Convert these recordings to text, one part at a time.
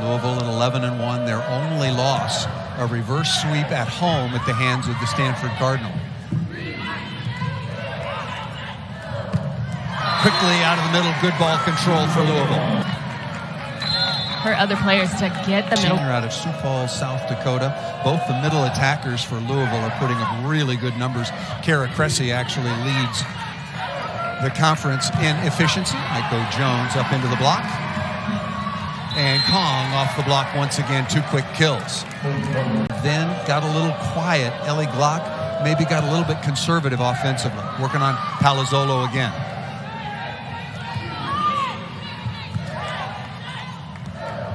Louisville at 11-1, their only loss, a reverse sweep at home at the hands of the Stanford Cardinal. Quickly out of the middle, good ball control for Louisville. Her other players to get the middle. Senior out of Sioux Falls, South Dakota. Both the middle attackers for Louisville are putting up really good numbers. Kara Cressy actually leads the conference in efficiency. Aiko Jones up into the block. And Kong off the block once again, 2 quick kills. Then got a little quiet. Ellie Glock maybe got a little bit conservative offensively. Working on Palazzolo again.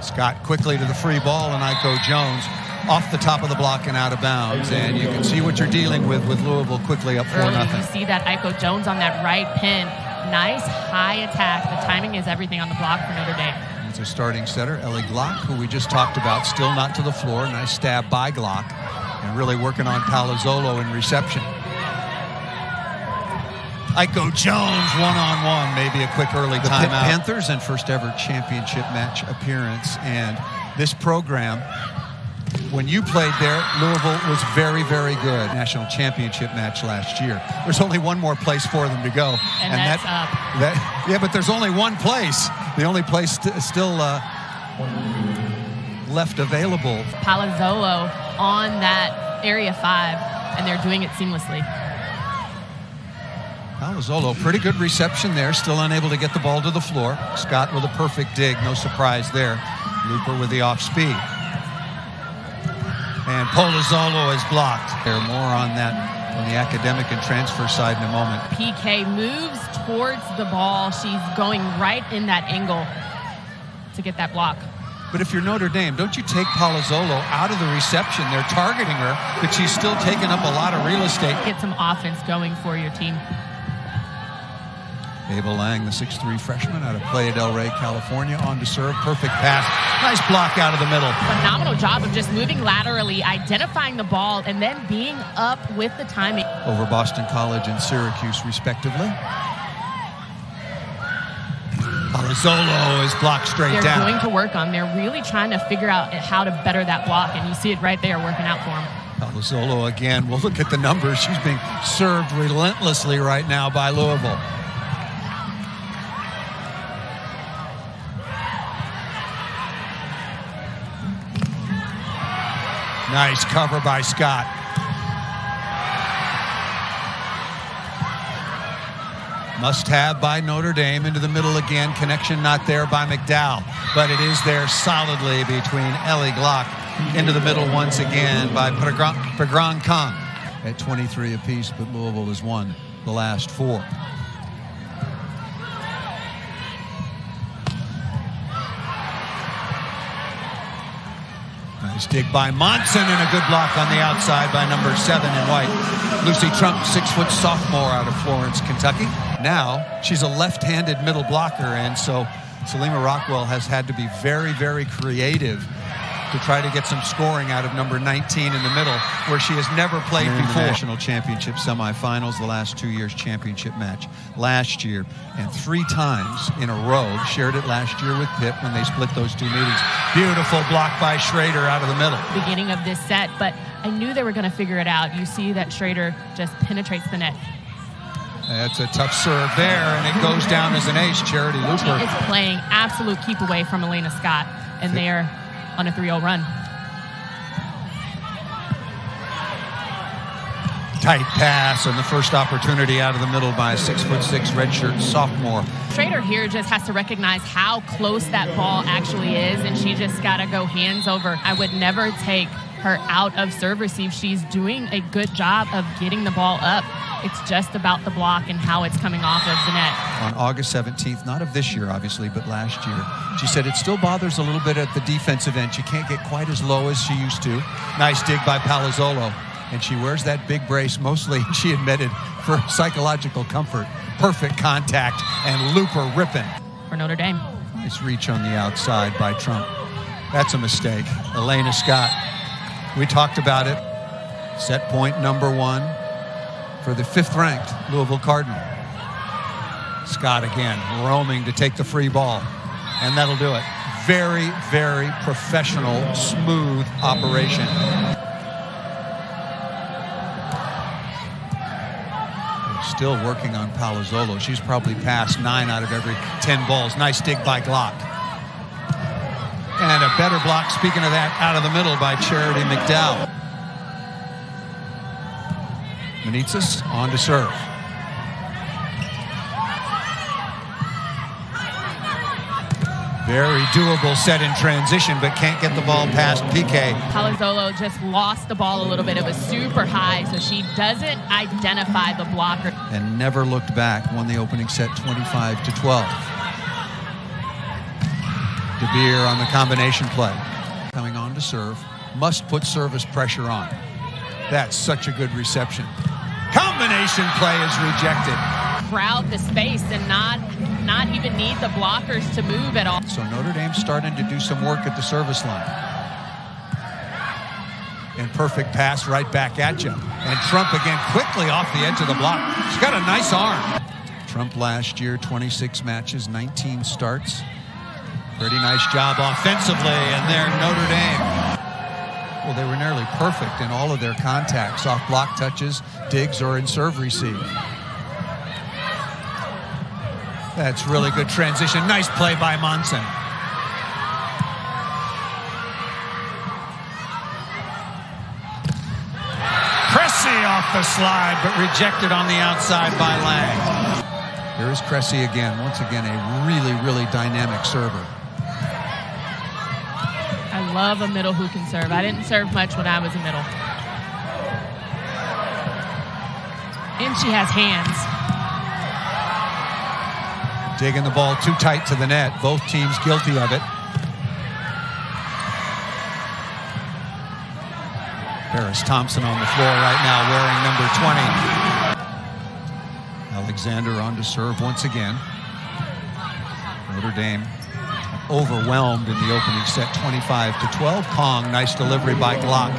Scott quickly to the free ball, and Aiko Jones off the top of the block and out of bounds. And you can see what you're dealing with Louisville quickly up 4-0. You see that Aiko Jones on that right pin. Nice high attack. The timing is everything on the block for Notre Dame. It's a starting setter, Ellie Glock, who we just talked about, still not to the floor. Nice stab by Glock, and really working on Palazzolo in reception. Aiko Jones one-on-one, maybe a quick early timeout. Panthers and first ever championship match appearance. And this program, when you played there, Louisville was very, very good. National championship match last year. There's only one more place for them to go. And that's up. Yeah, but there's only one place. The only place still left available. Palazzolo on that area 5, and they're doing it seamlessly. Palazzolo, pretty good reception there, still unable to get the ball to the floor. Scott with a perfect dig, no surprise there. Looper with the off speed. And Palazzolo is blocked. There more on that on the academic and transfer side in a moment. PK moves towards the ball. She's going right in that angle to get that block. But if you're Notre Dame, don't you take Palazzolo out of the reception? They're targeting her, but she's still taking up a lot of real estate. Get some offense going for your team. Abel Lang, the 6'3" freshman out of Playa del Rey, California, on to serve. Perfect pass. Nice block out of the middle. Phenomenal job of just moving laterally, identifying the ball, and then being up with the timing. Over Boston College and Syracuse, respectively. Palazzolo is blocked straight down. They're going to work on. They're really trying to figure out how to better that block, and you see it right there working out for them. Palazzolo again. We'll look at the numbers. She's being served relentlessly right now by Louisville. Nice cover by Scott. Must have by Notre Dame into the middle again. Connection not there by McDowell, but it is there solidly between Ellie Glock into the middle once again by Pagran Kong at 23 apiece, but Louisville has won the last 4. Nice dig by Monson and a good block on the outside by number 7 in white. Lucy Trump, 6-foot sophomore out of Florence, Kentucky. Now she's a left-handed middle blocker, and so Salima Rockwell has had to be very, very creative to try to get some scoring out of number 19 in the middle, where she has never played before. National championship semifinals, the last 2 years championship match last year, and 3 times in a row. Shared it last year with Pitt when they split those 2 meetings. Beautiful block by Schrader out of the middle. Beginning of this set, but I knew they were going to figure it out. You see that Schrader just penetrates the net. That's a tough serve there, and it goes down as an ace. Charity Looper. It's playing absolute keep away from Elena Scott, and they're on a 3-0 run. Tight pass, and the first opportunity out of the middle by a 6'6" redshirt sophomore. Schrader here just has to recognize how close that ball actually is, and she just got to go hands over. I would never take her out of serve receive. She's doing a good job of getting the ball up. It's just about the block and how it's coming off of the net. On August 17th, not of this year, obviously, but last year, she said it still bothers a little bit at the defensive end. She can't get quite as low as she used to. Nice dig by Palazzolo. And she wears that big brace mostly, she admitted, for psychological comfort. Perfect contact and Looper ripping. For Notre Dame. Nice reach on the outside by Trump. That's a mistake. Elena Scott. We talked about it. Set point number 1 for the 5th-ranked Louisville Cardinal. Scott again, roaming to take the free ball. And that'll do it. very, very professional, smooth operation. Still working on Palazzolo. She's probably passed 9 out of every 10 balls. Nice dig by Glock. And a better block, speaking of that, out of the middle by Charity McDowell. Manitsas on to serve. Very doable set in transition, but can't get the ball past PK. Palazzolo just lost the ball a little bit. It was super high, so she doesn't identify the blocker. And never looked back. Won the opening set 25-12. De Beer on the combination play. Coming on to serve. Must put service pressure on. That's such a good reception. Combination play is rejected. Crowd the space and not even need the blockers to move at all. So Notre Dame's starting to do some work at the service line. And perfect pass right back at you. And Trump again quickly off the edge of the block. She's got a nice arm. Trump last year, 26 matches, 19 starts. Pretty nice job offensively, and there Notre Dame. Well, they were nearly perfect in all of their contacts, off block touches, digs, or in serve receive. That's really good transition. Nice play by Monson. Cressy off the slide, but rejected on the outside by Lang. Here is Cressy again. Once again, a really, really dynamic server. I love a middle who can serve. I didn't serve much when I was a middle. And she has hands. Digging the ball too tight to the net. Both teams guilty of it. Paris Thompson on the floor right now wearing number 20. Alexander on to serve once again. Notre Dame overwhelmed in the opening set 25-12. Kong, nice delivery by Glock.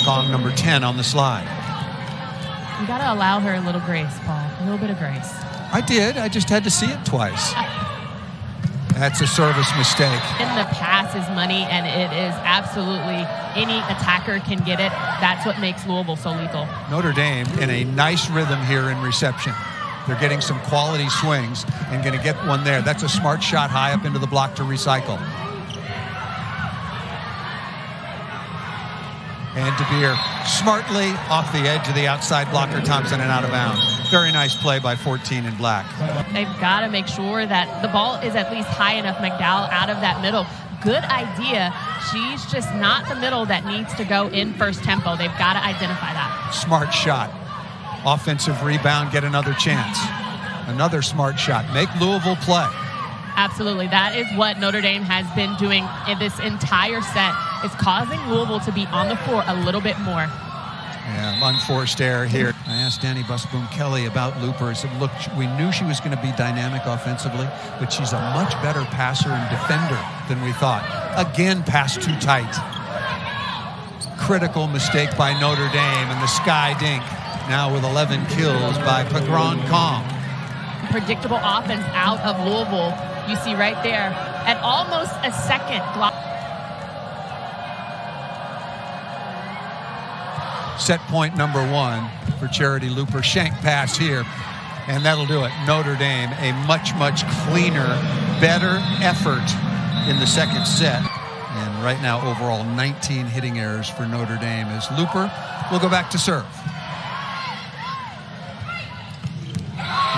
Kong number 10 on the slide. You got to allow her a little grace, Paul. A little bit of grace. I did. I just had to see it twice. That's a service mistake. In the pass is money, and it is absolutely any attacker can get it. That's what makes Louisville so lethal. Notre Dame in a nice rhythm here in reception. They're getting some quality swings and going to get one there. That's a smart shot high up into the block to recycle. And De Beer smartly off the edge of the outside blocker Thompson and out of bounds. Very nice play by 14 in black. They've got to make sure that the ball is at least high enough. McDowell out of that middle. Good idea. She's just not the middle that needs to go in first tempo. They've got to identify that. Smart shot. Offensive rebound, get another chance. Another smart shot. Make Louisville play. Absolutely. That is what Notre Dame has been doing in this entire set. It's causing Louisville to be on the floor a little bit more. Yeah, unforced error here. I asked Danny Busboom-Kelly about Looper. I said, look, we knew she was going to be dynamic offensively, but she's a much better passer and defender than we thought. Again, pass too tight. Critical mistake by Notre Dame, and the sky dink now with 11 kills by Pagron Kong. Predictable offense out of Louisville. You see right there at almost a second. Set point number 1 for Charity Looper. Shank pass here, and that'll do it. Notre Dame, a much, much cleaner, better effort in the second set. And right now, overall, 19 hitting errors for Notre Dame as Looper will go back to serve.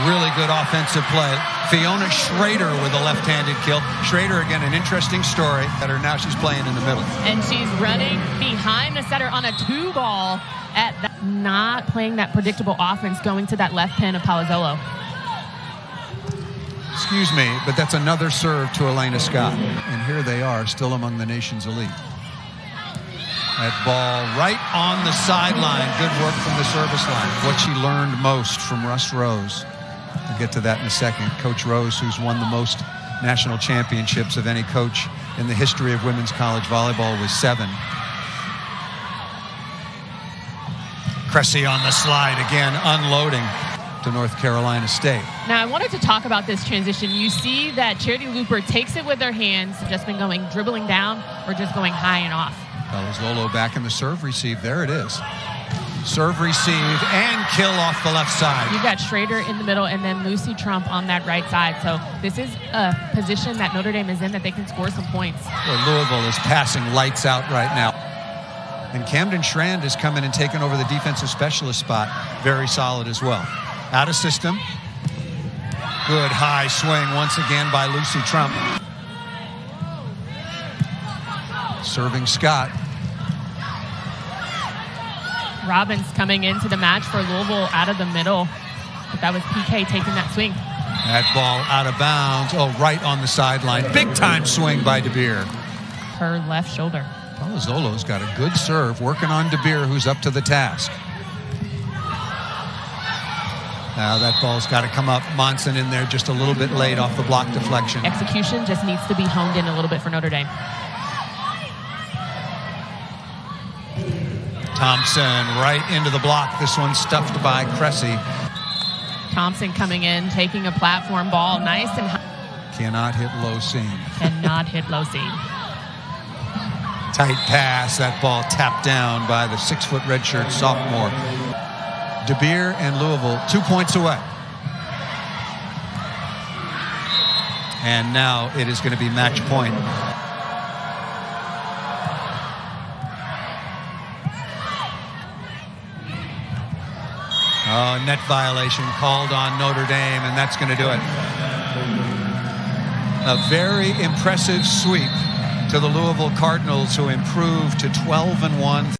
Really good offensive play. Fiona Schrader with a left-handed kill. Schrader, again, an interesting story. Now she's playing in the middle. And she's running behind the setter on a 2-ball at that, not playing that predictable offense, going to that left pin of Palazzolo. Excuse me, but that's another serve to Elena Scott. And here they are, still among the nation's elite. That ball right on the sideline. Good work from the service line. What she learned most from Russ Rose. We'll get to that in a second. Coach Rose, who's won the most national championships of any coach in the history of women's college volleyball, was 7. Cressy on the slide again, unloading. to North Carolina State. Now, I wanted to talk about this transition. You see that Charity Looper takes it with her hands, just been going dribbling down or just going high and off. Lolo back in the serve receive. There it is. Serve receive and kill off the left side. You've got Schrader in the middle and then Lucy Trump on that right side. So this is a position that Notre Dame is in that they can score some points. Well, Louisville is passing lights out right now. And Camden Schrand is coming and taking over the defensive specialist spot. Very solid as well. Out of system. Good high swing once again by Lucy Trump. Serving Scott. Robbins coming into the match for Louisville out of the middle. But that was PK taking that swing. That ball out of bounds. Oh, right on the sideline. Big time swing by DeBeer. Her left shoulder. Palazzolo's got a good serve, working on DeBeer, who's up to the task. Now that ball's got to come up. Monson in there just a little bit late off the block deflection. Execution just needs to be honed in a little bit for Notre Dame. Thompson right into the block. This one stuffed by Cressy. Thompson coming in, taking a platform ball. Nice and high. Cannot hit low seam. Cannot hit low seam. Tight pass. That ball tapped down by the 6-foot redshirt sophomore. DeBeer and Louisville 2 points away. And now it is going to be match point. Oh, net violation called on Notre Dame, and that's going to do it. A very impressive sweep to the Louisville Cardinals, who improved to 12-1.